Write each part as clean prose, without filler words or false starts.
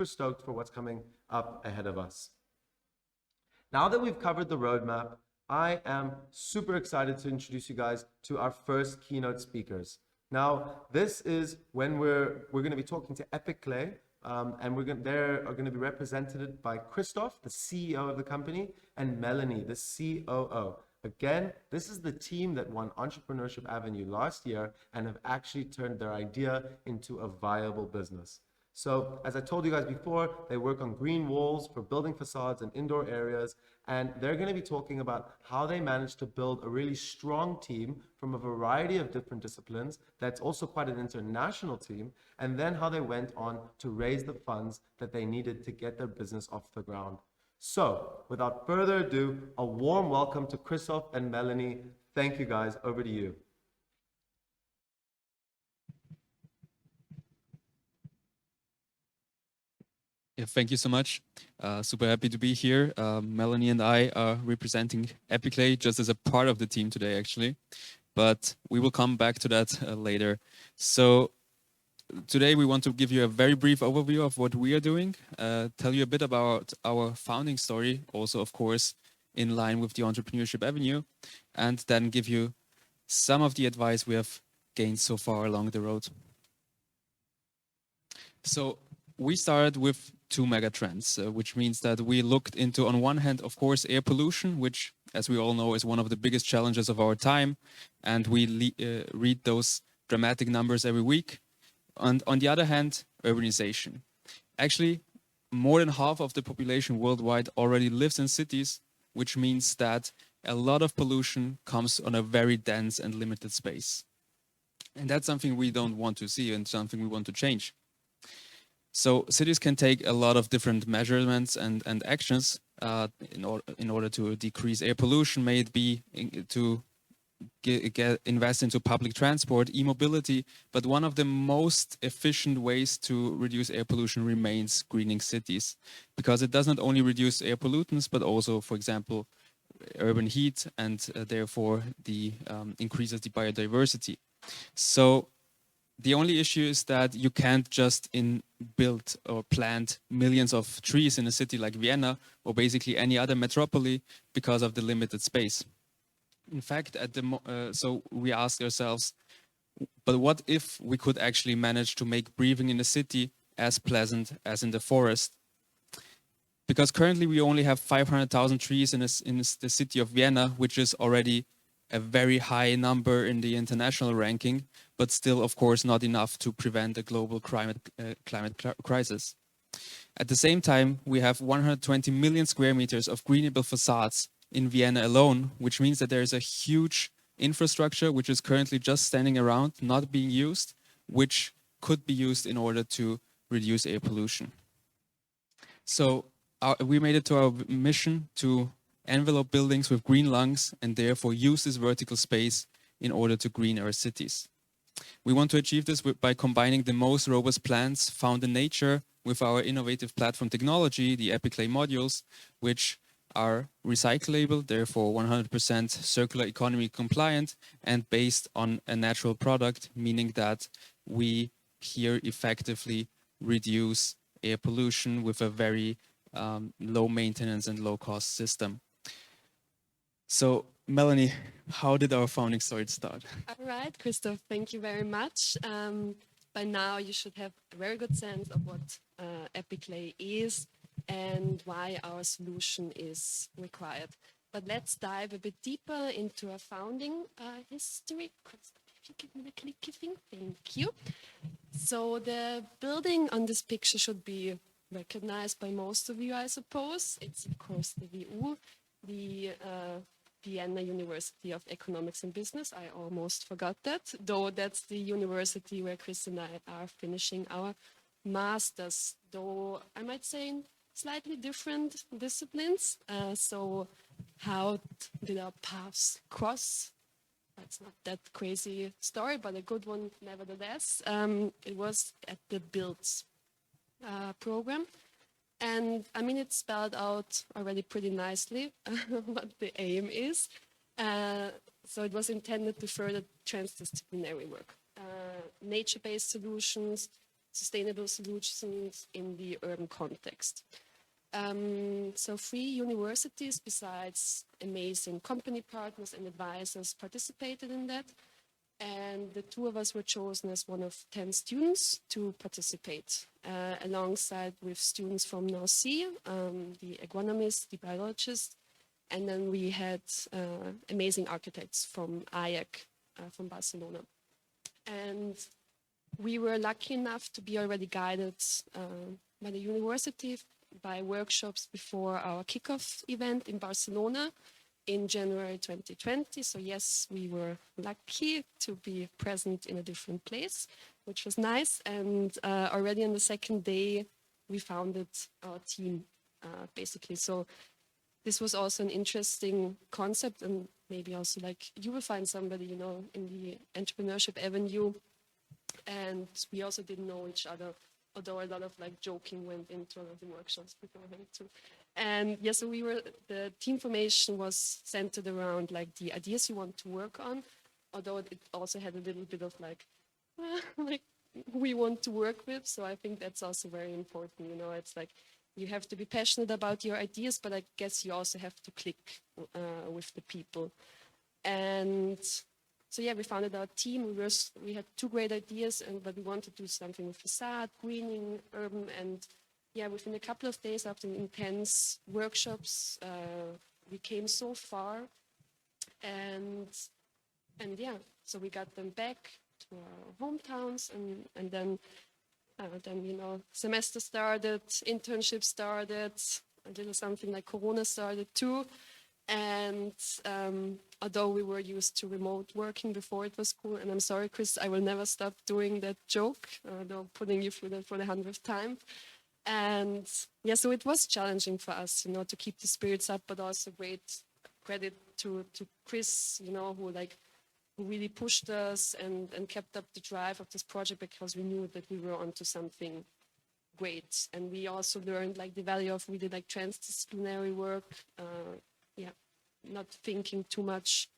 stoked for what's coming up ahead of us. Now that we've covered the roadmap, I am super excited to introduce you guys to our first keynote speakers. Now, this is when we're going to be talking to Epiclay, and they are going to be represented by Christoph, the CEO of the company, and Melanie, the COO. Again, this is the team that won Entrepreneurship Avenue last year and have actually turned their idea into a viable business. So, as I told you guys before, they work on green walls for building facades and indoor areas, and they're going to be talking about how they managed to build a really strong team from a variety of different disciplines that's also quite an international team, and then how they went on to raise the funds that they needed to get their business off the ground. So, without further ado, a warm welcome to Christoph and Melanie. Thank you guys. Over to you. Yeah, thank you so much. Super happy to be here. Melanie and I are representing Epiclay just as a part of the team today, actually. But we will come back to that later. So today we want to give you a very brief overview of what we are doing, tell you a bit about our founding story, also, of course, in line with the Entrepreneurship Avenue, and then give you some of the advice we have gained so far along the road. So we started with two mega trends, which means that we looked into, on one hand, of course, air pollution, which, as we all know, is one of the biggest challenges of our time. And we read those dramatic numbers every week. And on the other hand, urbanization. Actually, more than half of the population worldwide already lives in cities, which means that a lot of pollution comes on a very dense and limited space. And that's something we don't want to see and something we want to change. So cities can take a lot of different measurements and actions in order to decrease air pollution, may it be to invest into public transport, e-mobility, but one of the most efficient ways to reduce air pollution remains greening cities, because it does not only reduce air pollutants, but also, for example, urban heat, and therefore increases the biodiversity. So the only issue is that you can't just build or plant millions of trees in a city like Vienna or basically any other metropole because of the limited space. In fact, so we ask ourselves, but what if we could actually manage to make breathing in a city as pleasant as in the forest? Because currently we only have 500,000 trees in the city of Vienna, which is already a very high number in the international ranking, but still, of course, not enough to prevent a global climate crisis. At the same time, we have 120 million square meters of greenable facades in Vienna alone, which means that there is a huge infrastructure which is currently just standing around, not being used, which could be used in order to reduce air pollution. So we made it to our mission to envelope buildings with green lungs and therefore use this vertical space in order to green our cities. We want to achieve this by combining the most robust plants found in nature with our innovative platform technology, the Epiclay modules, which are recyclable, therefore 100% circular economy compliant and based on a natural product, meaning that we here effectively reduce air pollution with a very low maintenance and low cost system. So, Melanie, how did our founding story start? All right, Christoph, thank you very much. By now, you should have a very good sense of what Epiclay is and why our solution is required. But let's dive a bit deeper into our founding history. Christoph, if you give me the clicky thing, thank you. So the building on this picture should be recognized by most of you, I suppose. It's, of course, the WU, the Vienna University of Economics and Business. I almost forgot that, though that's the university where Chris and I are finishing our masters, though I might say in slightly different disciplines. So how did our paths cross? That's not that crazy story, but a good one nevertheless. It was at the BUILDS program. And I mean, it's spelled out already pretty nicely what the aim is. So it was intended to further transdisciplinary work. Nature-based solutions sustainable solutions in the urban context. So 3 universities, besides amazing company partners and advisors, participated in that. And the 2 of us were chosen as one of 10 students to participate, alongside with students from Nancy, the agronomist, the biologist, and then we had amazing architects from AIAC, from Barcelona. And we were lucky enough to be already guided by the university by workshops before our kickoff event in Barcelona in January 2020. So yes, we were lucky to be present in a different place, which was nice. And already on the second day, we founded our team, basically. So this was also an interesting concept, and maybe also like you will find somebody, you know, in the Entrepreneurship Avenue. And we also didn't know each other, although a lot of like joking went into all of the workshops beforehand too. And yeah, so the team formation was centered around like the ideas you want to work on, although it also had a little bit of like who we want to work with. So I think that's also very important. You know, it's like you have to be passionate about your ideas, but I guess you also have to click with the people. And so yeah, we founded our team. We had 2 great ideas, but we wanted to do something with façade, greening, urban, and yeah, within a couple of days after intense workshops, we came so far, and yeah, so we got them back to our hometowns, and then you know, semester started, internship started, a little something like Corona started too. And although we were used to remote working before it was cool, and I'm sorry, Chris, I will never stop doing that joke, though putting you through that for the 100th time. And yeah, so it was challenging for us, you know, to keep the spirits up, but also great credit to Chris, you know, who really pushed us and kept up the drive of this project, because we knew that we were onto something great. And we also learned like the value of really like transdisciplinary work. Yeah, not thinking too much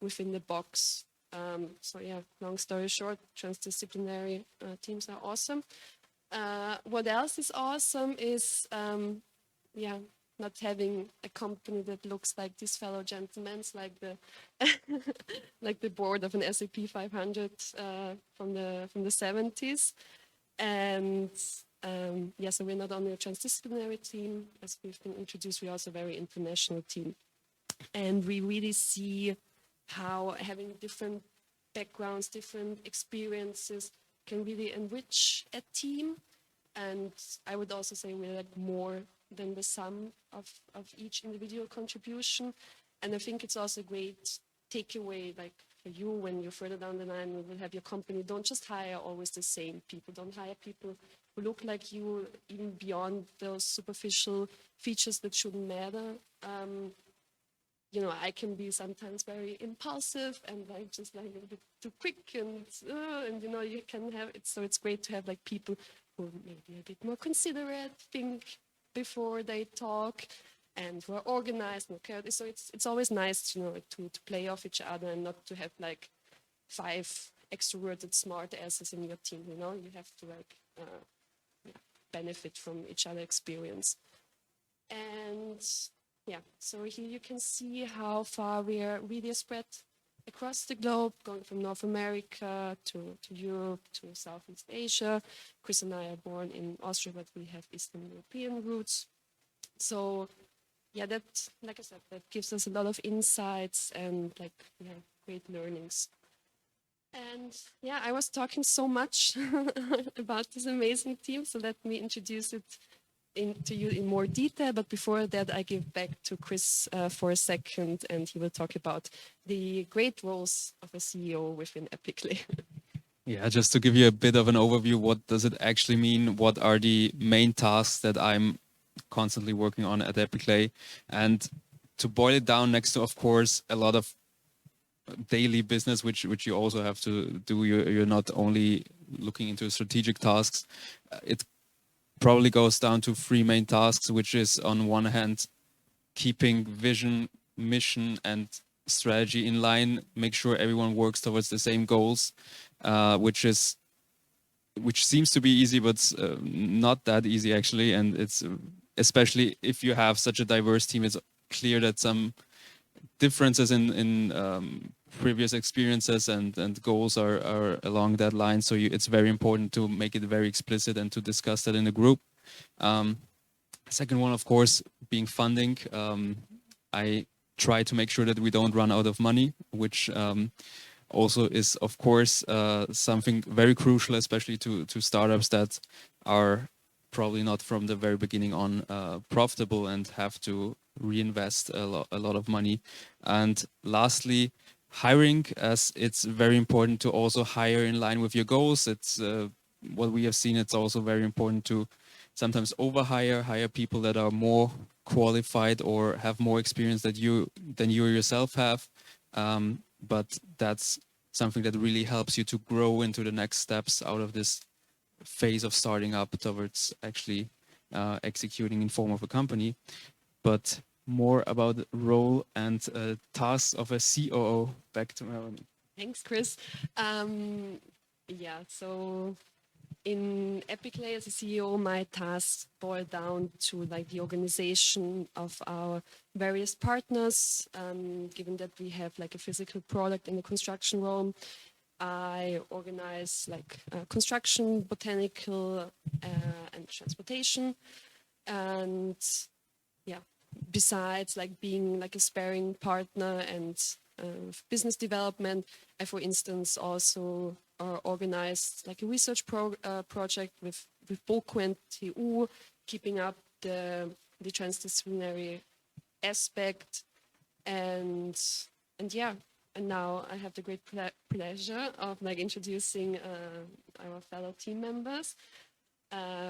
within the box. So yeah, long story short, transdisciplinary teams are awesome. What else is awesome is, yeah, not having a company that looks like these fellow gentlemen, like the like the board of an S&P 500 from the 70s. And yeah, so we're not only a transdisciplinary team, as we've been introduced, we're also a very international team. And we really see how having different backgrounds, different experiences can really enrich a team. And I would also say we're like more than the sum of each individual contribution. And I think it's also a great takeaway, like for you, when you're further down the line, you will have your company. Don't just hire always the same people. Don't hire people who look like you, even beyond those superficial features that shouldn't matter. You know, I can be sometimes very impulsive and like just like a little bit too quick, and you know, you can have it. So it's great to have like people who may be a bit more considerate, think before they talk, and who are organized and chaotic. So it's always nice, you know, to play off each other and not to have like 5 extroverted smart asses in your team. You know, you have to like benefit from each other's experience. And yeah, so here you can see how far we are really spread across the globe, going from North America to Europe to Southeast Asia. Chris and I are born in Austria, but we have Eastern European roots. So yeah, that, like I said, that gives us a lot of insights and like great learnings. And yeah, I was talking so much about this amazing team, so let me introduce it to you in more detail. But before that, I give back to Chris for a second, and he will talk about the great roles of a CEO within Epiclay. Yeah, just to give you a bit of an overview, what does it actually mean? What are the main tasks that I'm constantly working on at Epiclay? And to boil it down, next to, of course, a lot of daily business, which you also have to do. You're not only looking into strategic tasks. It probably goes down to 3 main tasks, which is on one hand, keeping vision, mission, and strategy in line, make sure everyone works towards the same goals, which is which seems to be easy, but not that easy actually. And it's especially if you have such a diverse team, it's clear that some differences in previous experiences and goals are along that line. So it's very important to make it very explicit and to discuss that in a group. Second one, of course, being funding. I try to make sure that we don't run out of money, which also is, of course, something very crucial, especially to startups that are probably not from the very beginning on profitable and have to reinvest a lot of money. And lastly, hiring, as it's very important to also hire in line with your goals. It's what we have seen. It's also very important to sometimes hire people that are more qualified or have more experience than you yourself have. But that's something that really helps you to grow into the next steps out of this phase of starting up towards actually executing in form of a company. But more about the role and tasks of a COO. Back to Melanie. Thanks, Chris. Yeah, so in Epiclay as a CEO, my tasks boil down to like the organization of our various partners. Given that we have like a physical product in the construction realm, I organize like construction, botanical, and transportation. And yeah, besides like being like a sparring partner and business development, I, for instance, also organized like a research project with BOKU and TU, keeping up the transdisciplinary aspect, and yeah, and now I have the great pleasure of like introducing our fellow team members.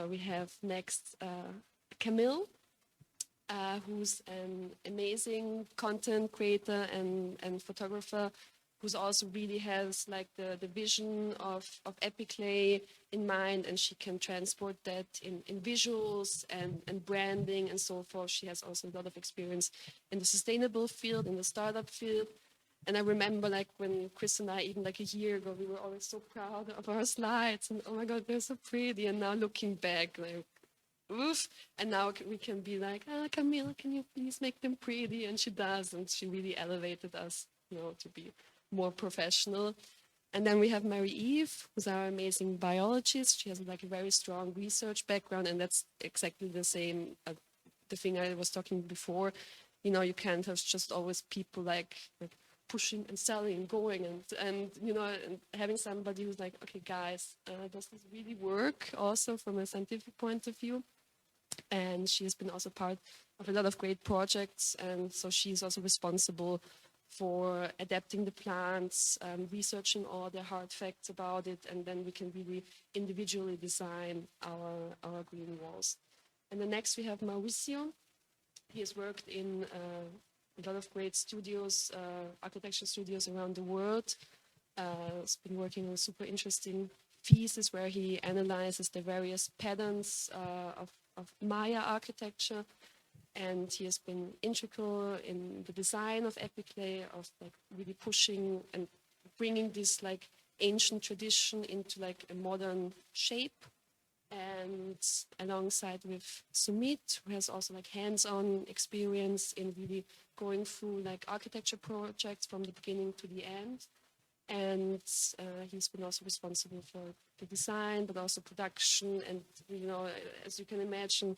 We have next Camille, who's an amazing content creator and photographer, who's also really has like the vision of Epiclay in mind, and she can transport that in visuals and branding and so forth. She has also a lot of experience in the sustainable field, in the startup field. And I remember like when Chris and I, even like a year ago, we were always so proud of our slides and oh my God, they're so pretty. And now looking back, like, oof. And now we can be like, Camille, can you please make them pretty? And she does, and she really elevated us, to be more professional. And then we have Mary Eve, who's our amazing biologist. She has like a very strong research background, and that's exactly the same, the thing I was talking before. You can't have just always people like pushing and selling and going and having somebody who's like, okay, guys, does this really work also from a scientific point of view? And she has been also part of a lot of great projects, and so she's also responsible for adapting the plants, researching all the hard facts about it, and then we can really individually design our green walls. And then next we have Mauricio. He has worked in a lot of great studios, architecture studios around the world. He's been working on a super interesting thesis where he analyzes the various patterns of Maya architecture, and he has been integral in the design of Epiclay, of like really pushing and bringing this like ancient tradition into like a modern shape. And alongside with Sumit, who has also like hands-on experience in really going through like architecture projects from the beginning to the end. And he's been also responsible for the design, but also production. And, as you can imagine,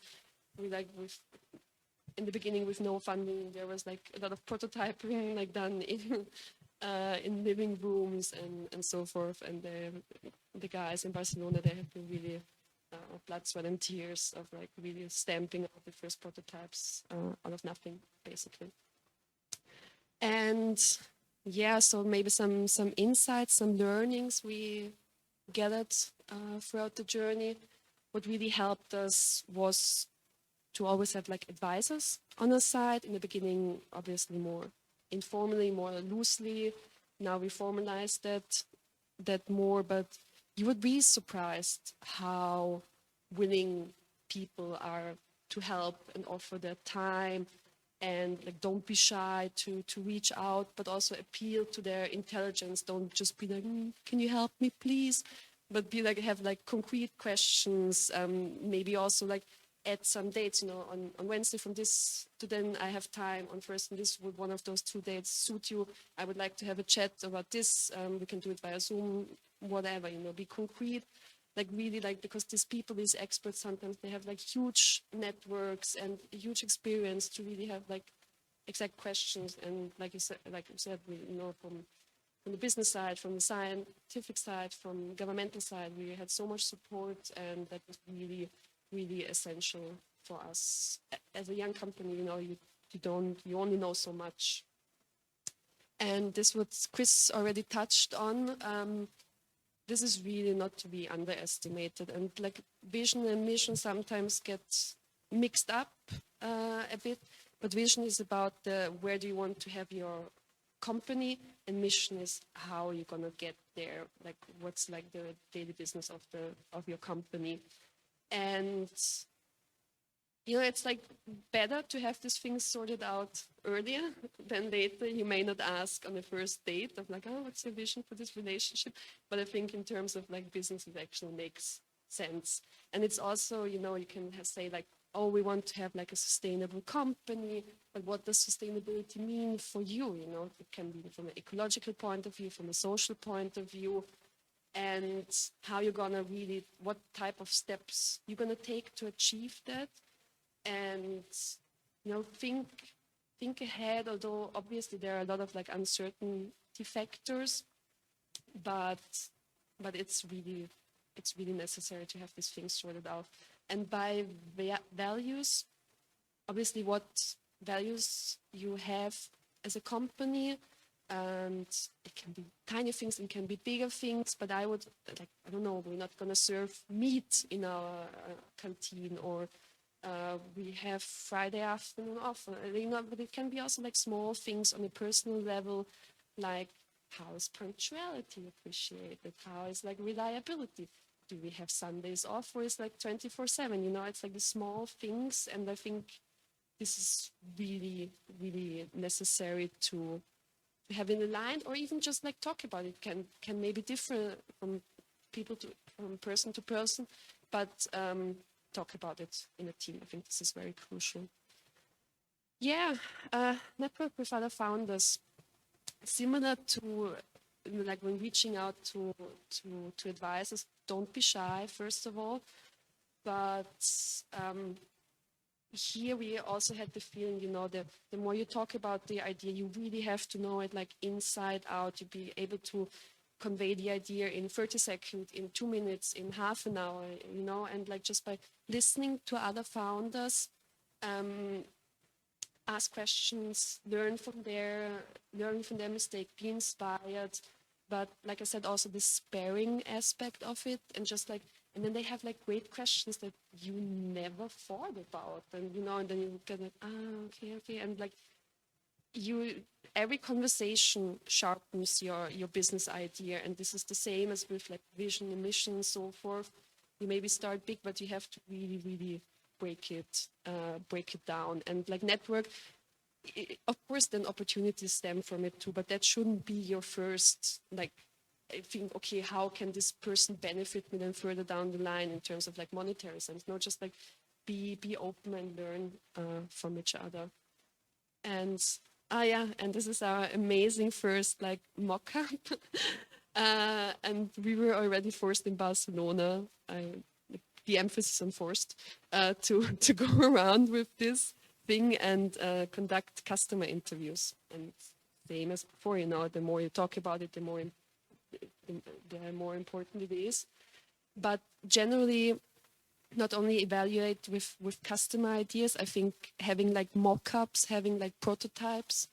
in the beginning with no funding, there was like a lot of prototyping like done in living rooms and so forth. And the guys in Barcelona, they have been really blood, sweat, and tears of like really stamping out the first prototypes out of nothing, basically. And yeah, so maybe some insights, some learnings we gathered throughout the journey. What really helped us was to always have like advisors on our side. In the beginning, obviously more informally, more loosely. Now we formalized that more, but you would be surprised how willing people are to help and offer their time, and like don't be shy to reach out, but also appeal to their intelligence. Don't just be like, can you help me, please? but be like have like concrete questions. Maybe also like add some dates. On Wednesday from this to then I have time. On Thursday, this would one of those 2 dates suit you? I would like to have a chat about this. We can do it via Zoom, whatever. Be concrete. Like really like, because these people, these experts, sometimes they have like huge networks and huge experience to really have like exact questions. And like you said, we from the business side, from the scientific side, from governmental side, we had so much support, and that was really, really essential for us. As a young company, you only know so much. And this what Chris already touched on. This is really not to be underestimated, and like vision and mission sometimes get mixed up a bit, but vision is about where do you want to have your company, and mission is how you're gonna get there, like what's like the daily business of your company. And it's like better to have these things sorted out earlier than later. You may not ask on the first date of like, oh, what's your vision for this relationship? But I think in terms of like business, it actually makes sense. And it's also, you can say like, oh, we want to have like a sustainable company, but what does sustainability mean for you? It can be from an ecological point of view, from a social point of view, and how you're gonna really, what type of steps you're gonna take to achieve that. And think ahead, although obviously there are a lot of like uncertainty factors, but it's really necessary to have these things sorted out. And by values, obviously what values you have as a company, and it can be tiny things, it can be bigger things, but I would like, I don't know, we're not gonna serve meat in our canteen, or we have Friday afternoon off. But it can be also like small things on a personal level, like how is punctuality appreciated? How is like reliability? Do we have Sundays off, or is like 24/7? It's like the small things, and I think this is really, really necessary to have in aligned, or even just like talk about it. Can maybe differ from person to person, but talk about it in a team. I think this is very crucial. Yeah, network with other founders. Similar to like when reaching out to advisors, don't be shy, first of all. But here we also had the feeling, the more you talk about the idea, you really have to know it like inside out. You be able to convey the idea in 30 seconds, in 2 minutes, in half an hour, and like just by listening to other founders, ask questions, learn from their mistake, be inspired. But like I said, also the sparing aspect of it, and just like, and then they have like great questions that you never thought about, and and then you get like, okay, and like every conversation sharpens your business idea, and this is the same as with like vision and mission and so forth. You maybe start big, but you have to really, really break it down. And like network, of course, then opportunities stem from it too, but that shouldn't be your first like. I think, okay, how can this person benefit me then further down the line in terms of like monetary sense? No, just like be open and learn from each other. And and this is our amazing first like mock-up. And we were already forced in Barcelona. The emphasis on forced to go around with this thing and conduct customer interviews. And same as before, the more you talk about it, the more important it is. But generally, not only evaluate with customer ideas, I think having like mock-ups, having like prototypes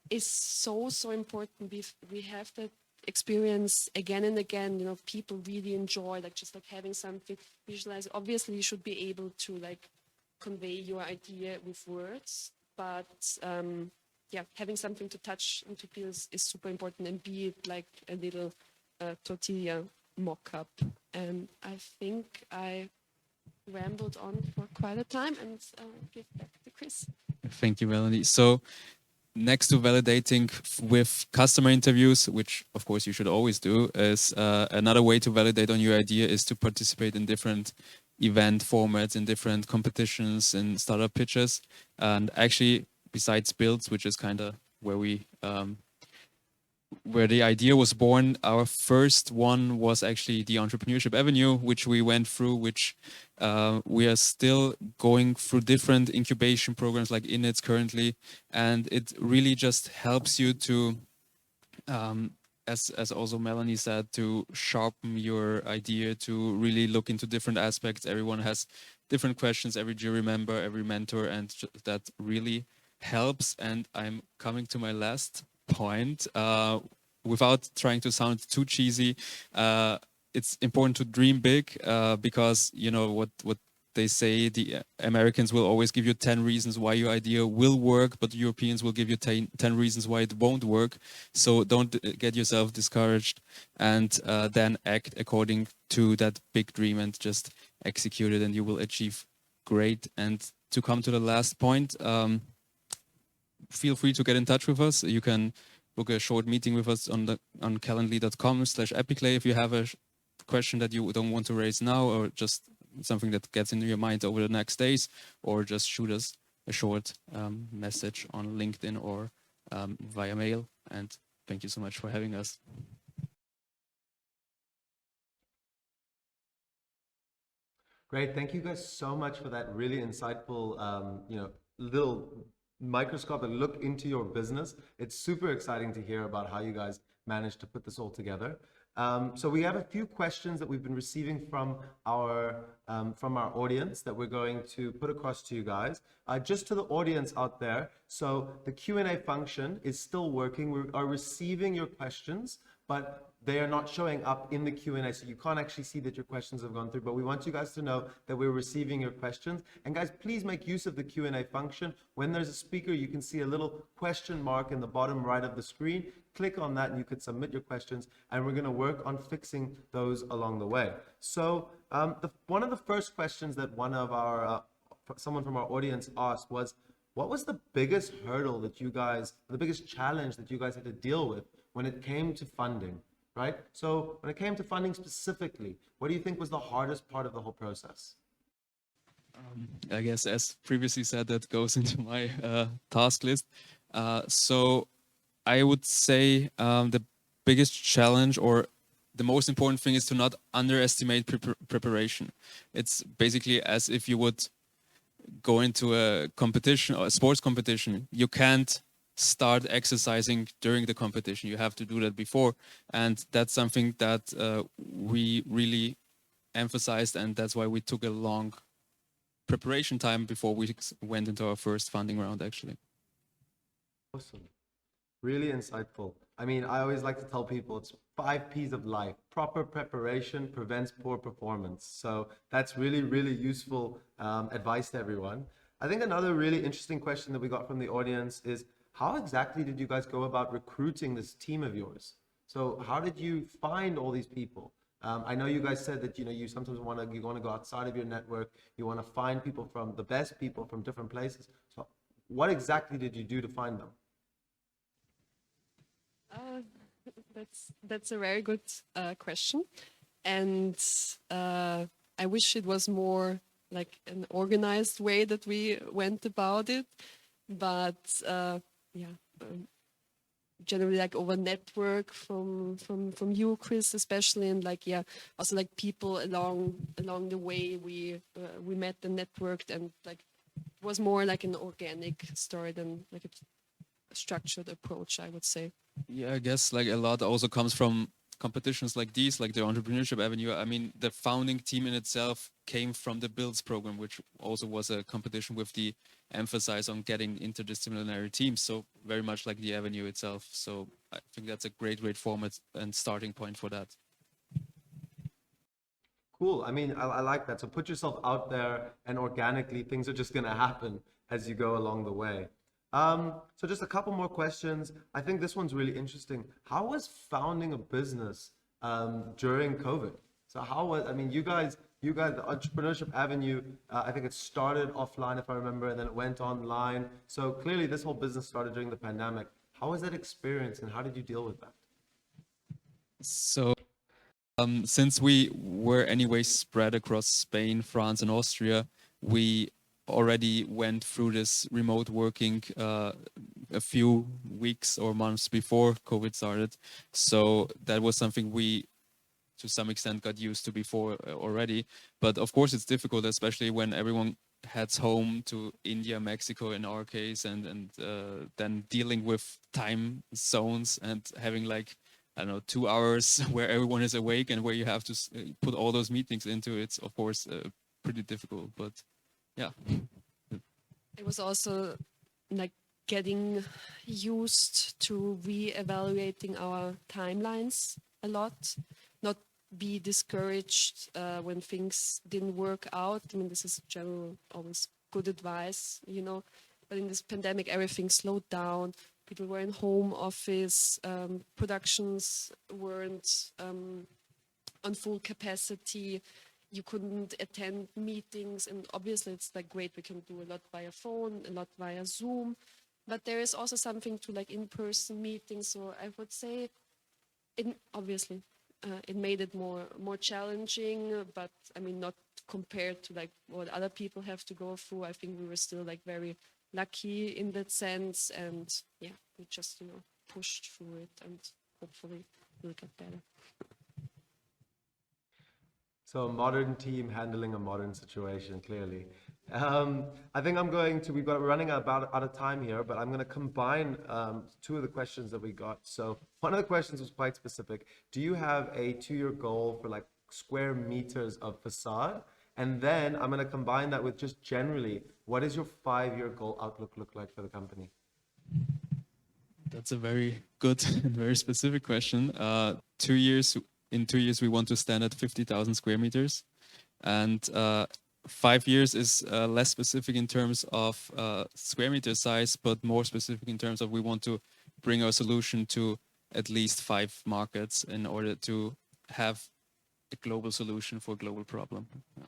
is so important. We have that experience again and again. People really enjoy like just like having something visualized. Obviously, you should be able to like convey your idea with words, but having something to touch and to feel is super important, and be it like a little tortilla mock-up. And I think I rambled on for quite a time, and give back to Chris. Thank you, Melanie. So next to validating with customer interviews, which of course you should always do, is another way to validate on your idea is to participate in different event formats, in different competitions, in startup pitches. And actually, besides builds, which is kind of where we where the idea was born, our first one was actually the Entrepreneurship Avenue, which we went through, which we are still going through different incubation programs like INITS currently. And it really just helps you to, as also Melanie said, to sharpen your idea, to really look into different aspects. Everyone has different questions, every jury member, every mentor, and that really helps. And I'm coming to my last point. Without trying to sound too cheesy, it's important to dream big, because you know what they say, the Americans will always give you 10 reasons why your idea will work, but the Europeans will give you 10 reasons why it won't work. So don't get yourself discouraged, and then act according to that big dream and just execute it, and you will achieve great. And to come to the last point, feel free to get in touch with us. You can book a short meeting with us on calendly.com/Epiclay if you have a question that you don't want to raise now, or just something that gets into your mind over the next days, or just shoot us a short message on LinkedIn or via mail. And thank you so much for having us. Great, thank you guys so much for that really insightful, little microscopic look into your business. It's super exciting to hear about how you guys managed to put this all together. So we have a few questions that we've been receiving from our audience that we're going to put across to you guys. Just to the audience out there, so the Q&A function is still working. We are receiving your questions, but they are not showing up in the Q&A, so you can't actually see that your questions have gone through, but we want you guys to know that we're receiving your questions. And guys, please make use of the Q&A function. When there's a speaker, you can see a little question mark in the bottom right of the screen. Click on that and you can submit your questions, and we're gonna work on fixing those along the way. So one of the first questions that someone from our audience asked was, what was the biggest hurdle that you guys, the biggest challenge that you guys had to deal with when it came to funding? Right? So when it came to funding specifically, what do you think was the hardest part of the whole process? I guess, as previously said, that goes into my task list. So I would say the biggest challenge, or the most important thing, is to not underestimate preparation. It's basically as if you would go into a competition or a sports competition. You can't start exercising during the competition. You have to do that before, and that's something that we really emphasized, and that's why we took a long preparation time before we went into our first funding round, actually. Awesome. Really insightful. I mean, I always like to tell people it's 5 P's of life. Proper preparation prevents poor performance. So that's really, really useful advice to everyone. I think another really interesting question that we got from the audience is, how exactly did you guys go about recruiting this team of yours? So how did you find all these people? I know you guys said that you sometimes want to go outside of your network. You want to find people from the best people from different places. So what exactly did you do to find them? That's a very good question, and I wish it was more like an organized way that we went about it, but generally like over network from you, Chris, especially, and also like people along the way we met and networked, and like it was more like an organic story than like a structured approach, I would say. Yeah, I guess like a lot also comes from competitions like these, like the Entrepreneurship Avenue. I mean, the founding team in itself came from the Builds program, which also was a competition with the emphasis on getting interdisciplinary teams. So very much like the Avenue itself. So I think that's a great format and starting point for that. Cool. I mean, I like that. So put yourself out there, and organically things are just going to happen as you go along the way. So just a couple more questions. I think this one's really interesting. How was founding a business during COVID? So how was, I mean, you guys You guys, the Entrepreneurship Avenue, I think it started offline, if I remember, and then it went online. So clearly this whole business started during the pandemic. How was that experience and how did you deal with that? So since we were anyway spread across Spain, France, and Austria, we already went through this remote working a few weeks or months before COVID started. So that was something we, to some extent, got used to before already. But of course, it's difficult, especially when everyone heads home to India, Mexico, in our case, and then dealing with time zones and having like, I don't know, 2 hours where everyone is awake and where you have to put all those meetings into. It's of course pretty difficult, but yeah. It was also like getting used to re-evaluating our timelines a lot, not be discouraged when things didn't work out. I mean, this is general, always good advice, you know, but in this pandemic, everything slowed down. People were in home office, productions weren't on full capacity. You couldn't attend meetings, and obviously it's like great, we can do a lot via phone, a lot via Zoom, but there is also something to like in-person meetings. So I would say obviously it made it more challenging, but I mean, not compared to like what other people have to go through. I think we were still like very lucky in that sense, and yeah, we just, you know, pushed through it, and hopefully we'll get better. So a modern team handling a modern situation, clearly. I think we're running about out of time here, but I'm going to combine two of the questions that we got. So one of the questions was quite specific. Do you have a 2-year goal for like square meters of facade? And then I'm going to combine that with just generally, what does your 5-year goal outlook look like for the company? That's a very good and very specific question. 2 years. In 2 years, we want to stand at 50,000 square meters. And 5 years is less specific in terms of square meter size, but more specific in terms of we want to bring our solution to at least 5 markets in order to have a global solution for a global problem. Yeah.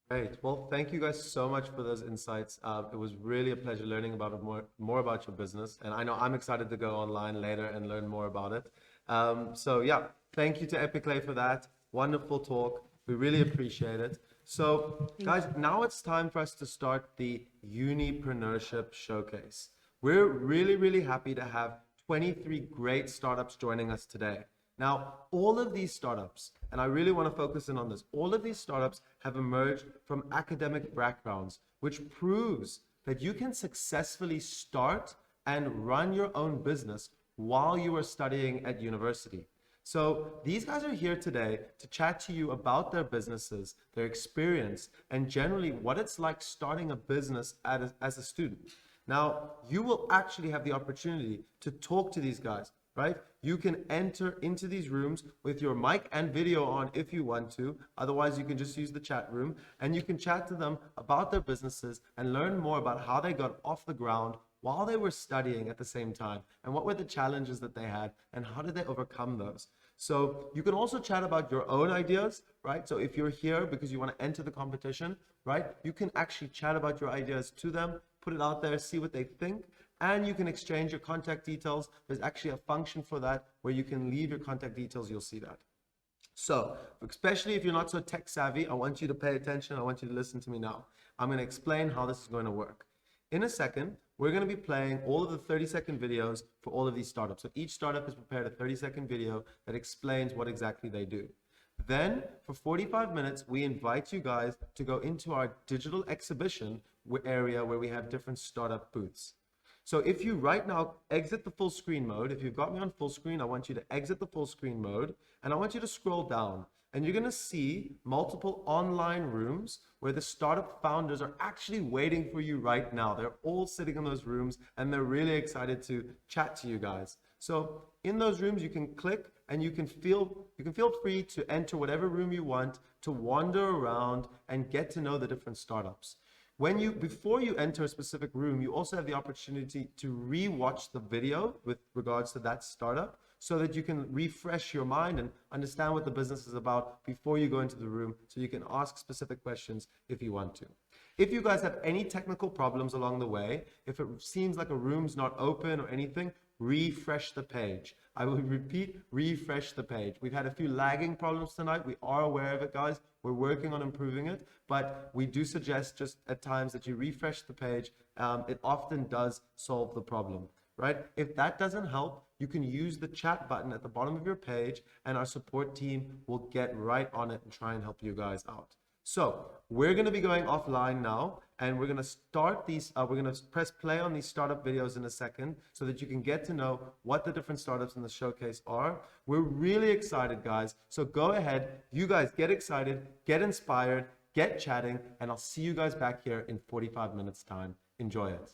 Great. Well, thank you guys so much for those insights. It was really a pleasure learning about more about your business. And I know I'm excited to go online later and learn more about it. So yeah, thank you to Epiclay for that. Wonderful talk. We really appreciate it. So guys, now it's time for us to start the Unipreneurship Showcase. We're really, really happy to have 23 great startups joining us today. Now, all of these startups, and I really want to focus in on this, all of these startups have emerged from academic backgrounds, which proves that you can successfully start and run your own business while you are studying at university. So these guys are here today to chat to you about their businesses, their experience, and generally what it's like starting a business as a student. Now, you will actually have the opportunity to talk to these guys, right? You can enter into these rooms with your mic and video on if you want to. Otherwise, you can just use the chat room, and you can chat to them about their businesses and learn more about how they got off the ground while they were studying at the same time, and what were the challenges that they had, and how did they overcome those. So you can also chat about your own ideas, right? So if you're here because you want to enter the competition, right, you can actually chat about your ideas to them, put it out there, see what they think, and you can exchange your contact details. There's actually a function for that where you can leave your contact details. You'll see that. So especially if you're not so tech savvy, I want you to pay attention. I want you to listen to me now. I'm going to explain how this is going to work. In a second, we're going to be playing all of the 30-second videos for all of these startups. So each startup has prepared a 30-second video that explains what exactly they do. Then for 45 minutes, we invite you guys to go into our digital exhibition area where we have different startup booths. So if you right now exit the full screen mode, if you've got me on full screen, I want you to exit the full screen mode, and I want you to scroll down, and you're going to see multiple online rooms where the startup founders are actually waiting for you right now. They're all sitting in those rooms, and they're really excited to chat to you guys. So in those rooms, you can click, and you can feel free to enter whatever room you want, to wander around and get to know the different startups. Before you enter a specific room, you also have the opportunity to re-watch the video with regards to that startup. so that you can refresh your mind and understand what the business is about before you go into the room, so you can ask specific questions if you want to. If you guys have any technical problems along the way, if it seems like a room's not open or anything, refresh the page. I will repeat, refresh the page. We've had a few lagging problems tonight. We are aware of it, guys. We're working on improving it, but we do suggest just at times that you refresh the page. It often does solve the problem, right? If that doesn't help, you can use the chat button at the bottom of your page, and our support team will get right on it and try and help you guys out. So we're going to be going offline now, and we're going to start these, we're going to press play on these startup videos in a second so that you can get to know what the different startups in the showcase are. We're really excited, guys. So go ahead, you guys get excited, get inspired, get chatting, and I'll see you guys back here in 45 minutes time. Enjoy it.